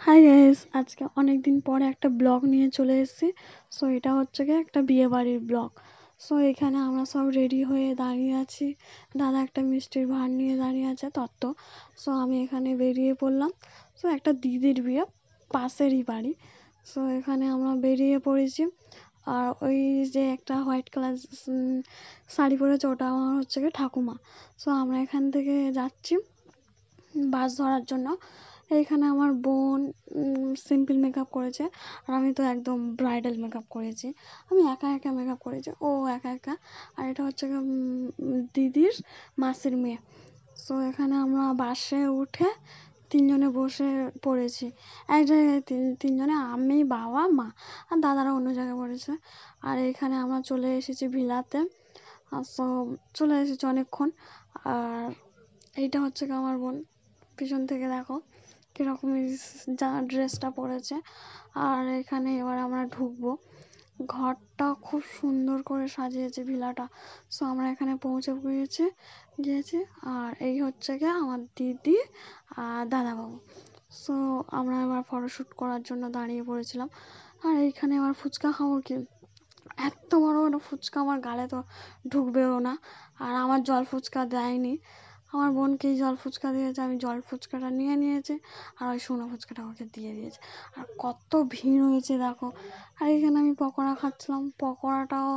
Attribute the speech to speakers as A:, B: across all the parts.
A: Hi guys, আজকে অনেক দিন পরে একটা ব্লগ নিয়ে চলে এসেছি। সো এটা হচ্ছে গিয়ে একটা বিয়ে বাড়ির ব্লগ। সো এখানে আমরা সব রেডি হয়ে দাঁড়িয়ে আছি। দাদা একটা মিষ্টির ভার নিয়ে দাঁড়িয়ে আছে তত্ত্ব। সো আমি এখানে বেরিয়ে পড়লাম। সো একটা দিদির বিয়ে, পাশেরই বাড়ি। সো এখানে আমরা বেরিয়ে পড়েছি। আর ওই যে একটা হোয়াইট কালার শাড়ি পরেছে, ওটা আমার হচ্ছে গিয়ে ঠাকুমা। সো আমরা এখান থেকে যাচ্ছি বাস ধরার জন্য। এইখানে আমার বোন সিম্পল মেকআপ করেছে, আর আমি তো একদম ব্রাইডাল মেকআপ করেছি। আমি একা একা মেকআপ করেছি, ও একা একা। আর এটা হচ্ছে দিদির মাসির মেয়ে। সো এখানে আমরা বাসে উঠে তিনজনে বসে পড়েছি এক জায়গায়। তিনজনে, আমি, বাবা, মা, আর দাদারা অন্য জায়গায় পড়েছে। আর এখানে আমরা চলে এসেছি ভিলাতে। সো চলে এসেছি অনেকক্ষণ। আর এইটা হচ্ছে আমার বোন, পিছন থেকে দেখো কিরকম যা ড্রেসটা পরেছে। আর এখানে এবার আমরা ঢুকবো। ঘরটা খুব সুন্দর করে সাজিয়েছে ভিলাটা। সো আমরা এখানে পৌঁছে গিয়েছি। আর এই হচ্ছে গিয়ে আমার দিদি আর দাদাবাবু। সো আমরা এবার ফটোশ্যুট করার জন্য দাঁড়িয়ে পড়েছিলাম। আর এইখানে আবার ফুচকা খাবো কি, এত বড় বড় ফুচকা আমার গালে তো ঢুকবেও না। আর আমার জল ফুচকা দেয়নি, আমার বোনকেই জল ফুচকা দিয়েছে। আমি জল ফুচকাটা নিয়েছি, আর ওই শুকনো ফুচকাটা ওকে দিয়ে দিয়েছে। আর কত ভিড় হয়েছে দেখো। আর এখানে আমি পকোড়া খাচ্ছিলাম, পকোড়াটাও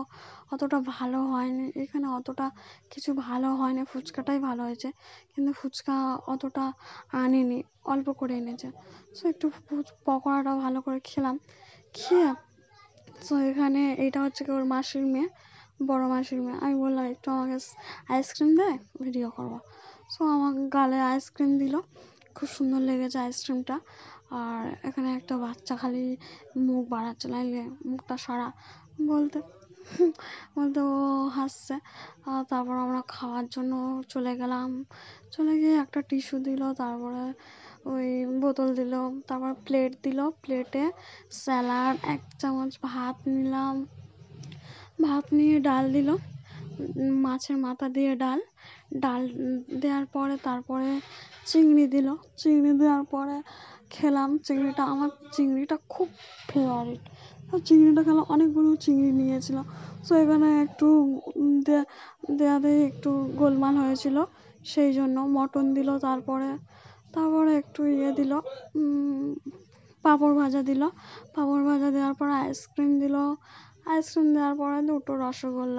A: অতটা ভালো হয়নি। এখানে অতটা কিছু ভালো হয়নি, ফুচকাটাই ভালো হয়েছে। কিন্তু ফুচকা অতটা আনেনি, অল্প করে এনেছে। সো একটু পকোড়াটা ভালো করে খেলাম। খেয়ে সো এখানে এটা হচ্ছে কি ওর মাসির মেয়ে, বড় মাসির মেয়ে। আমি বললাম একটু আমাকে আইসক্রিম দেয়, ভিডিও করবো। সো আমার গালে আইসক্রিম দিল, খুব সুন্দর লেগেছে আইসক্রিমটা। আর এখানে একটা বাচ্চা খালি মুখ বাড়াচ্ছে, লাইলে মুখটা সারা বলতে বলতে ও হাসছে। আর তারপর আমরা খাওয়ার জন্য চলে গিয়ে একটা টিস্যু দিল, তারপরে ওই বোতল দিল, তারপর প্লেট দিল। প্লেটে স্যালাড, 1 চামচ ভাত নিলাম। ভাত নিয়ে ডাল দিল, মাছের মাথা দিয়ে ডাল। ডাল দেওয়ার পরে তারপরে চিংড়ি দিল। চিংড়ি দেওয়ার পরে খেলাম চিংড়িটা। আমার চিংড়িটা খুব ফেভারিট। চিংড়িটা খেলাম, অনেকগুলো চিংড়ি নিয়েছিল। সো এখানে একটু দেয়াতে একটু গোলমাল হয়েছিল, সেই জন্য মটন দিল। তারপরে একটু দিল, পাঁপড় ভাজা দিল। পাঁপড় ভাজা দেওয়ার পরে আইসক্রিম দিল। আইসক্রিম দেওয়ার পরে 2টো রসগোল্লা।